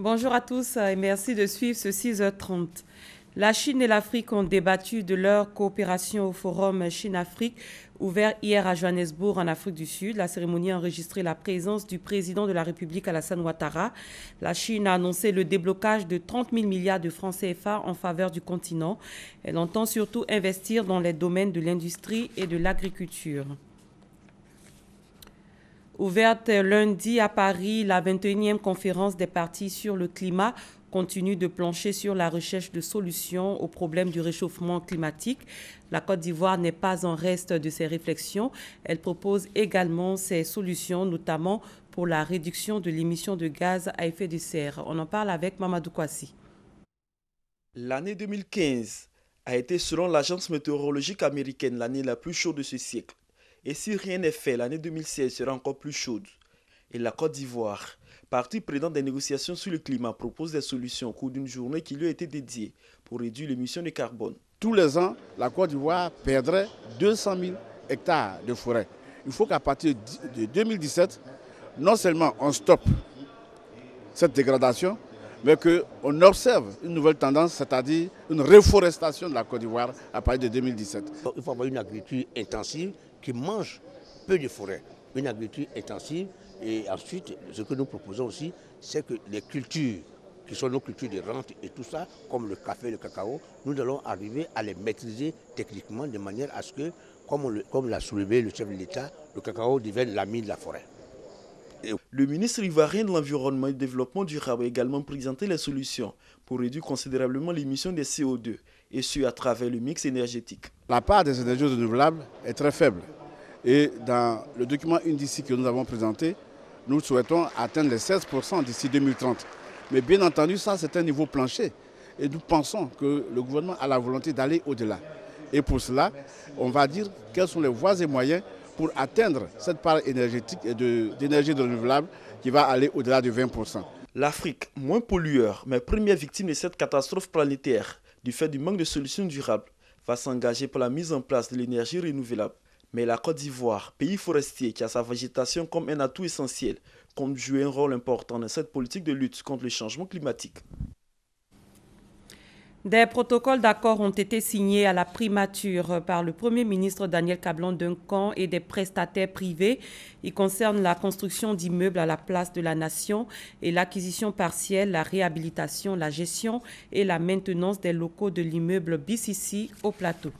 Bonjour à tous et merci de suivre ce 6h30. La Chine et l'Afrique ont débattu de leur coopération au forum Chine-Afrique ouvert hier à Johannesburg en Afrique du Sud. La cérémonie a enregistré la présence du président de la République Alassane Ouattara. La Chine a annoncé le déblocage de 30 000 milliards de francs CFA en faveur du continent. Elle entend surtout investir dans les domaines de l'industrie et de l'agriculture. Ouverte lundi à Paris, la 21e conférence des partis sur le climat continue de plancher sur la recherche de solutions aux problèmes du réchauffement climatique. La Côte d'Ivoire n'est pas en reste de ses réflexions. Elle propose également ses solutions, notamment pour la réduction de l'émission de gaz à effet de serre. On en parle avec Mamadou Kouassi. L'année 2015 a été, selon l'agence météorologique américaine, l'année la plus chaude de ce siècle. Et si rien n'est fait, l'année 2016 sera encore plus chaude. Et la Côte d'Ivoire, partie prenante des négociations sur le climat, propose des solutions au cours d'une journée qui lui a été dédiée pour réduire l'émission de carbone. Tous les ans, la Côte d'Ivoire perdrait 200 000 hectares de forêt. Il faut qu'à partir de 2017, non seulement on stoppe cette dégradation, mais qu'on observe une nouvelle tendance, c'est-à-dire une reforestation de la Côte d'Ivoire à partir de 2017. Il faut avoir une agriculture intensive qui mange peu de forêt. Une agriculture intensive. Et ensuite, ce que nous proposons aussi, c'est que les cultures, qui sont nos cultures de rente et tout ça, comme le café et le cacao, nous allons arriver à les maîtriser techniquement de manière à ce que, comme l'a soulevé le chef de l'État, le cacao devienne l'ami de la forêt. Le ministre ivoirien de l'Environnement et du Développement durable a également présenté les solutions pour réduire considérablement l'émission des CO2, et ce à travers le mix énergétique. La part des énergies renouvelables est très faible. Et dans le document Indici que nous avons présenté, nous souhaitons atteindre les 16% d'ici 2030. Mais bien entendu, ça c'est un niveau plancher. Et nous pensons que le gouvernement a la volonté d'aller au-delà. Et pour cela, on va dire quelles sont les voies et moyens pour atteindre cette part énergétique et d'énergie renouvelable qui va aller au-delà de 20%. L'Afrique, moins pollueur, mais première victime de cette catastrophe planétaire, du fait du manque de solutions durables, va s'engager pour la mise en place de l'énergie renouvelable. Mais la Côte d'Ivoire, pays forestier qui a sa végétation comme un atout essentiel, compte jouer un rôle important dans cette politique de lutte contre le changement climatique. Des protocoles d'accord ont été signés à la primature par le Premier ministre Daniel Kablan-Duncan et des prestataires privés. Ils concernent la construction d'immeubles à la place de la nation et l'acquisition partielle, la réhabilitation, la gestion et la maintenance des locaux de l'immeuble BCC au plateau.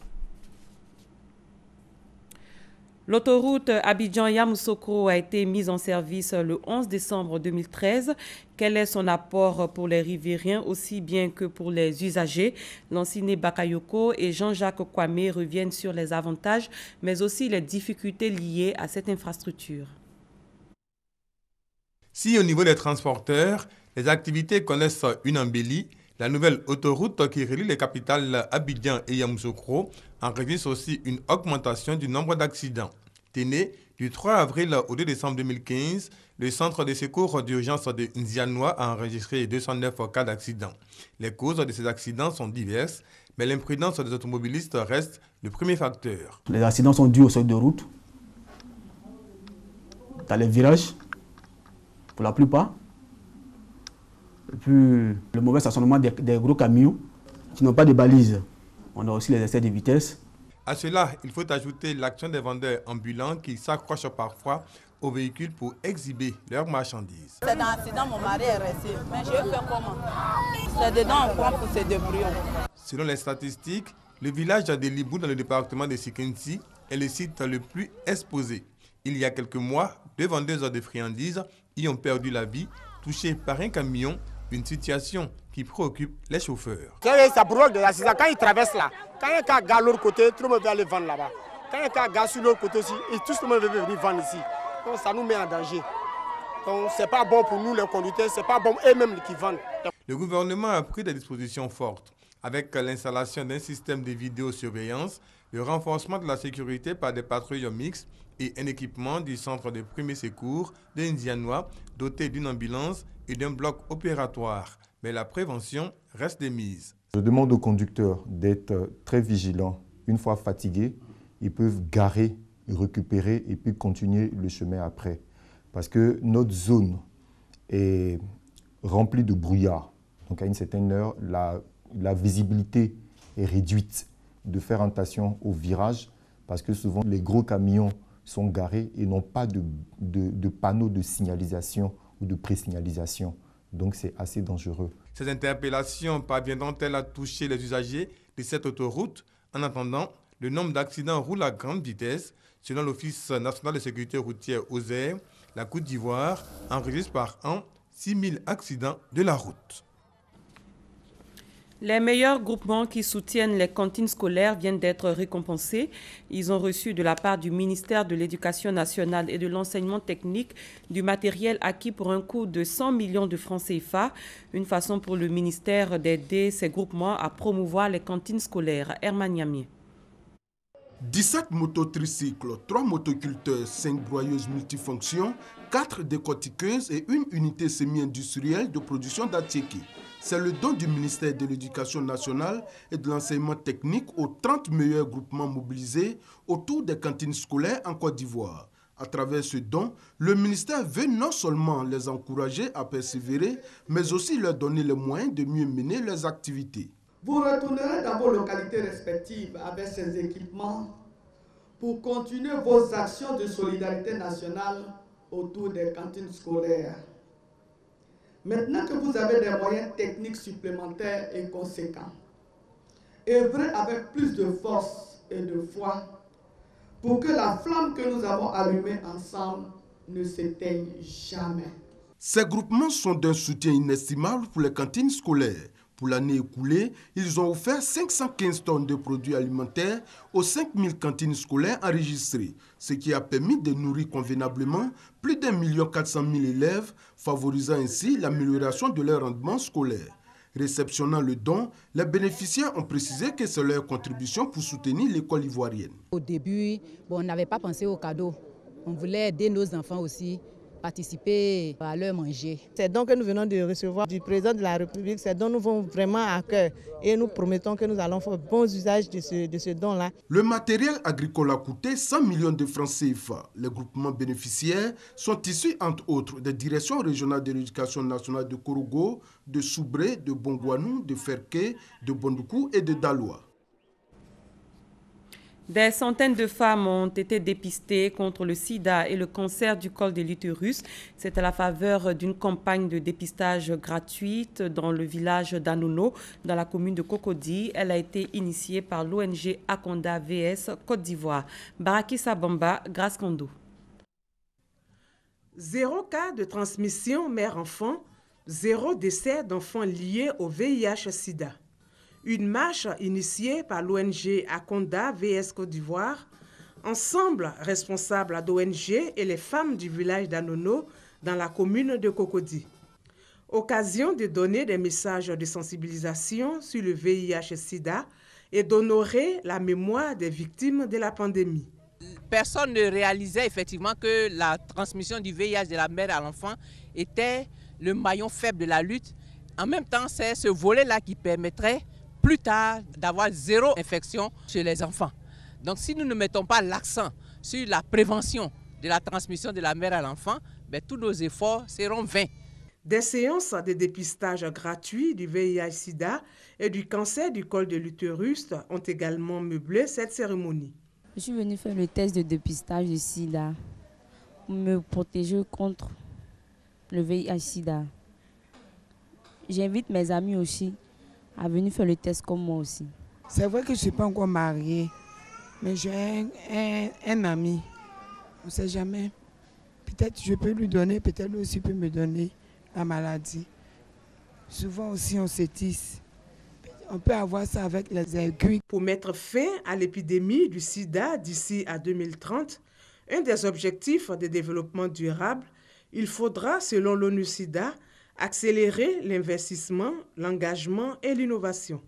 L'autoroute Abidjan-Yamoussoukro a été mise en service le 11 décembre 2013. Quel est son apport pour les riverains aussi bien que pour les usagers? Lanciné Bakayoko et Jean-Jacques Kwame reviennent sur les avantages, mais aussi les difficultés liées à cette infrastructure. Si au niveau des transporteurs, les activités connaissent une embellie, la nouvelle autoroute qui relie les capitales Abidjan et Yamoussoukro enregistre aussi une augmentation du nombre d'accidents. Téné, du 3 avril au 2 décembre 2015, le centre de secours d'urgence de Nzianois a enregistré 209 cas d'accidents. Les causes de ces accidents sont diverses, mais l'imprudence des automobilistes reste le premier facteur. Les accidents sont dus au seuil de route, dans les virages, pour la plupart. Et puis, le mauvais stationnement des gros camions qui n'ont pas de balises. On a aussi les excès de vitesse. À cela, il faut ajouter l'action des vendeurs ambulants qui s'accrochent parfois aux véhicules pour exhiber leurs marchandises. C'est un accident, mon mari est resté. Mais je vais faire comment? C'est dedans, on prend pour se débrouiller. Selon les statistiques, le village de Libou dans le département de Sikensi est le site le plus exposé. Il y a quelques mois, 2 vendeuses de friandises y ont perdu la vie, touchées par un camion. Une situation qui préoccupe les chauffeurs. Ça brûle de l'accident. Quand ils traversent là, quand il y a un cas gars de l'autre côté, tout le monde veut aller vendre là-bas. Quand il y a un cas gars sur l'autre côté aussi, et tout le monde veut venir vendre ici. Donc ça nous met en danger. Donc c'est pas bon pour nous les conducteurs, c'est pas bon eux-mêmes qui vendent. Le gouvernement a pris des dispositions fortes avec l'installation d'un système de vidéosurveillance, le renforcement de la sécurité par des patrouilles mixtes et un équipement du centre de premier secours de Nzianois doté d'une ambulance et d'un bloc opératoire. Mais la prévention reste de mise. Je demande aux conducteurs d'être très vigilants. Une fois fatigués, ils peuvent garer, récupérer et puis continuer le chemin après. Parce que notre zone est remplie de brouillard. Donc à une certaine heure, la visibilité est réduite. De faire attention au virage parce que souvent les gros camions sont garés et n'ont pas de panneaux de signalisation ou de pré-signalisation. Donc c'est assez dangereux. Ces interpellations parviendront-elles à toucher les usagers de cette autoroute? En attendant, le nombre d'accidents roule à grande vitesse. Selon l'Office national de sécurité routière OSER, la Côte d'Ivoire enregistre par an 6 000 accidents de la route. Les meilleurs groupements qui soutiennent les cantines scolaires viennent d'être récompensés. Ils ont reçu de la part du ministère de l'Éducation nationale et de l'enseignement technique du matériel acquis pour un coût de 100 millions de francs CFA. Une façon pour le ministère d'aider ces groupements à promouvoir les cantines scolaires. Herman Yamier. 17 mototricycles, 3 motoculteurs, 5 broyeuses multifonctions, 4 décortiqueuses et une unité semi-industrielle de production d'attiéké. C'est le don du ministère de l'Éducation nationale et de l'enseignement technique aux 30 meilleurs groupements mobilisés autour des cantines scolaires en Côte d'Ivoire. À travers ce don, le ministère veut non seulement les encourager à persévérer, mais aussi leur donner les moyens de mieux mener leurs activités. Vous retournerez dans vos localités respectives avec ces équipements pour continuer vos actions de solidarité nationale autour des cantines scolaires. Maintenant que vous avez des moyens techniques supplémentaires et conséquents, œuvrez avec plus de force et de foi pour que la flamme que nous avons allumée ensemble ne s'éteigne jamais. Ces groupements sont d'un soutien inestimable pour les cantines scolaires. Pour l'année écoulée, ils ont offert 515 tonnes de produits alimentaires aux 5000 cantines scolaires enregistrées, ce qui a permis de nourrir convenablement plus d'1 400 000 élèves, favorisant ainsi l'amélioration de leur rendement scolaire. Réceptionnant le don, les bénéficiaires ont précisé que c'est leur contribution pour soutenir l'école ivoirienne. Au début, on n'avait pas pensé aux cadeaux. On voulait aider nos enfants aussi, participer à leur manger. C'est donc que nous venons de recevoir du président de la République, c'est donc nous vont vraiment à cœur et nous promettons que nous allons faire bon usage de ce don-là. Le matériel agricole a coûté 100 millions de francs CFA. Les groupements bénéficiaires sont issus entre autres des directions régionales de l'éducation nationale de Korogo, de Soubré, de Bongouanou, de Ferké, de Bondoukou et de Daloa. Des centaines de femmes ont été dépistées contre le sida et le cancer du col de l'utérus. C'est à la faveur d'une campagne de dépistage gratuite dans le village d'Anono, dans la commune de Cocody. Elle a été initiée par l'ONG Akonda VS Côte d'Ivoire. Baraki Sabamba, Grace Kondo. 0 cas de transmission mère-enfant, 0 décès d'enfants liés au VIH-Sida. Une marche initiée par l'ONG Akonda VS Côte d'Ivoire, ensemble responsables d'ONG et les femmes du village d'Anono dans la commune de Cocody. Occasion de donner des messages de sensibilisation sur le VIH-Sida et d'honorer la mémoire des victimes de la pandémie. Personne ne réalisait effectivement que la transmission du VIH de la mère à l'enfant était le maillon faible de la lutte. En même temps, c'est ce volet-là qui permettrait plus tard d'avoir 0 infection chez les enfants. Donc si nous ne mettons pas l'accent sur la prévention de la transmission de la mère à l'enfant, tous nos efforts seront vains. Des séances de dépistage gratuit du VIH-Sida et du cancer du col de l'utérus ont également meublé cette cérémonie. Je suis venue faire le test de dépistage du sida pour me protéger contre le VIH-Sida. J'invite mes amis aussi à venir faire le test comme moi aussi. C'est vrai que je ne suis pas encore mariée, mais j'ai un ami. On ne sait jamais. Peut-être je peux lui donner, peut-être lui aussi peut me donner la maladie. Souvent aussi on se tisse. On peut avoir ça avec les aiguilles. Pour mettre fin à l'épidémie du sida d'ici à 2030, un des objectifs de développement durable, il faudra, selon l'ONU-SIDA, accélérer l'investissement, l'engagement et l'innovation.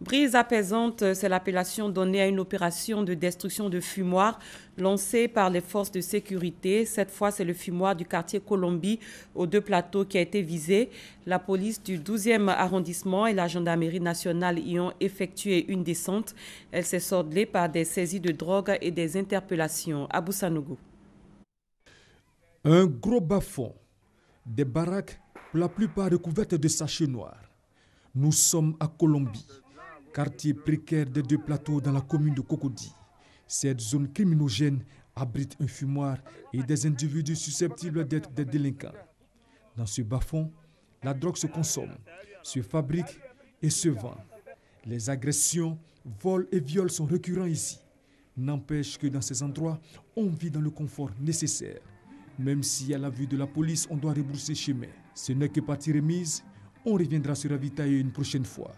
Brise apaisante, c'est l'appellation donnée à une opération de destruction de fumoirs lancée par les forces de sécurité. Cette fois, c'est le fumoir du quartier Colombie aux 2 plateaux qui a été visé. La police du 12e arrondissement et la gendarmerie nationale y ont effectué une descente. Elle s'est soldée par des saisies de drogue et des interpellations. Abou Sanogo. Un gros bas-fond, des baraques pour la plupart recouvertes de sachets noirs. Nous sommes à Colombie, quartier précaire des 2 plateaux dans la commune de Cocody. Cette zone criminogène abrite un fumoir et des individus susceptibles d'être des délinquants. Dans ce bas-fond, la drogue se consomme, se fabrique et se vend. Les agressions, vols et viols sont récurrents ici. N'empêche que dans ces endroits, on vit dans le confort nécessaire. Même si à la vue de la police, on doit rebrousser chemin. Ce n'est que partie remise, on reviendra se ravitailler une prochaine fois.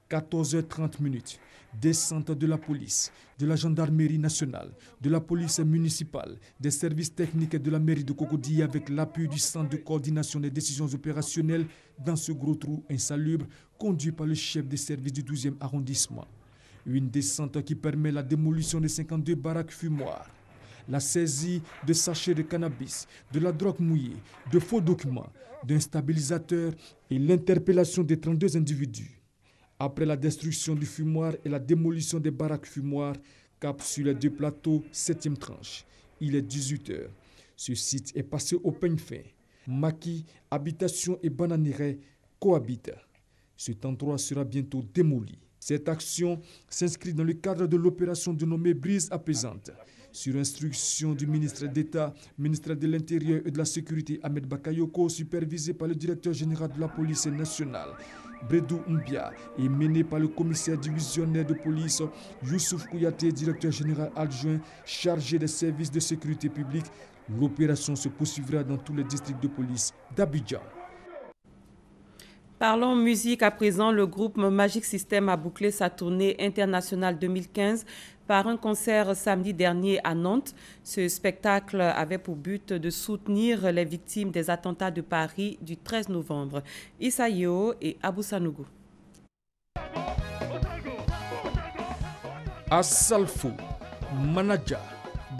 14h30, descente de la police, de la gendarmerie nationale, de la police municipale, des services techniques de la mairie de Cocody avec l'appui du centre de coordination des décisions opérationnelles dans ce gros trou insalubre conduit par le chef des services du 12e arrondissement. Une descente qui permet la démolition de 52 baraques fumoirs, la saisie de sachets de cannabis, de la drogue mouillée, de faux documents, d'un stabilisateur et l'interpellation des 32 individus. Après la destruction du fumoir et la démolition des baraques fumoirs, cap sur les 2 plateaux, 7e tranche. Il est 18h. Ce site est passé au peigne fin. Maquis, habitation et bananeraie cohabitent. Cet endroit sera bientôt démoli. Cette action s'inscrit dans le cadre de l'opération dénommée Brise apaisante. Sur instruction du ministre d'État, ministre de l'Intérieur et de la Sécurité Ahmed Bakayoko, supervisé par le directeur général de la police nationale, Bredou Mbia, et mené par le commissaire divisionnaire de police, Youssouf Kouyaté, directeur général adjoint chargé des services de sécurité publique. L'opération se poursuivra dans tous les districts de police d'Abidjan. Parlons musique à présent. Le groupe Magic System a bouclé sa tournée internationale 2015 par un concert samedi dernier à Nantes. Ce spectacle avait pour but de soutenir les victimes des attentats de Paris du 13 novembre. Issa Yeo et Abou Sanougou. Assalfo, Manaja,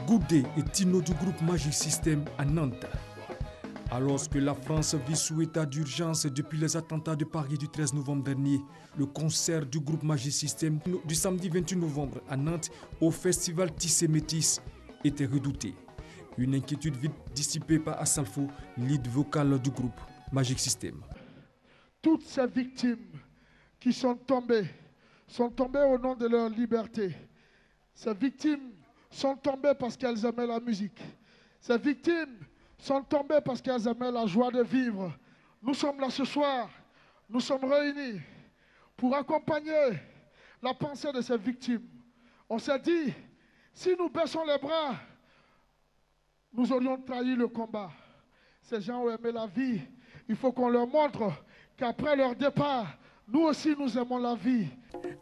Goudé et Tino du groupe Magic System à Nantes. Alors que la France vit sous état d'urgence depuis les attentats de Paris du 13 novembre dernier, le concert du groupe Magic System du samedi 28 novembre à Nantes au festival Tissé Métis était redouté. Une inquiétude vite dissipée par Assalfo, lead vocal du groupe Magic System. Toutes ces victimes qui sont tombées au nom de leur liberté. Ces victimes sont tombées parce qu'elles aimaient la musique. Ces victimes sont tombées parce qu'elles aimaient la joie de vivre. Nous sommes là ce soir, nous sommes réunis pour accompagner la pensée de ces victimes. On s'est dit, si nous baissons les bras, nous aurions trahi le combat. Ces gens ont aimé la vie. Il faut qu'on leur montre qu'après leur départ, nous aussi nous aimons la vie.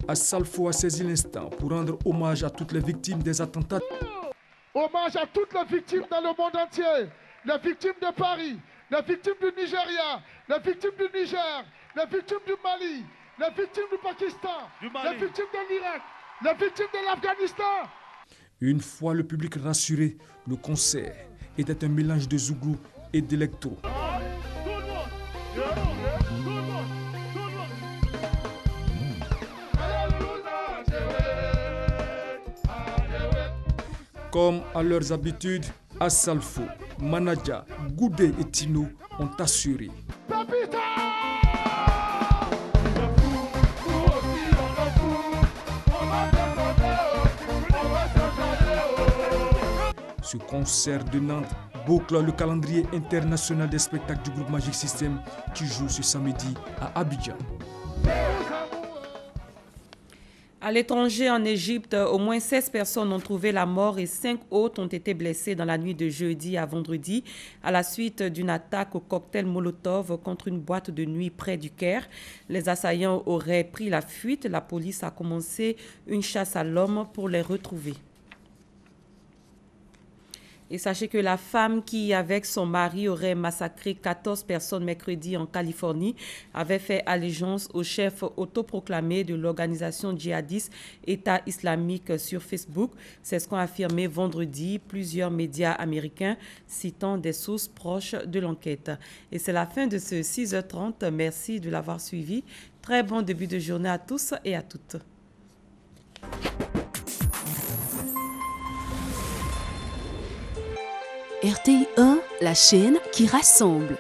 Assalfo a saisi l'instant pour rendre hommage à toutes les victimes des attentats. Hommage à toutes les victimes dans le monde entier. Les victimes de Paris, les victimes du Nigeria, les victimes du Niger, les victimes du Mali, les victimes du Pakistan, les victimes de l'Irak, les victimes de l'Afghanistan. Une fois le public rassuré, le concert était un mélange de zougou et d'électro. Comme à leurs habitudes, Assalfo, Manaja, Goudé et Tino ont assuré. Ce concert de Nantes boucle le calendrier international des spectacles du groupe Magic System qui joue ce samedi à Abidjan. À l'étranger, en Égypte, au moins 16 personnes ont trouvé la mort et 5 autres ont été blessées dans la nuit de jeudi à vendredi à la suite d'une attaque au cocktail Molotov contre une boîte de nuit près du Caire. Les assaillants auraient pris la fuite. La police a commencé une chasse à l'homme pour les retrouver. Et sachez que la femme qui, avec son mari, aurait massacré 14 personnes mercredi en Californie, avait fait allégeance au chef autoproclamé de l'organisation djihadiste État islamique sur Facebook. C'est ce qu'ont affirmé vendredi plusieurs médias américains, citant des sources proches de l'enquête. Et c'est la fin de ce 6h30. Merci de l'avoir suivi. Très bon début de journée à tous et à toutes. RTI 1, la chaîne qui rassemble.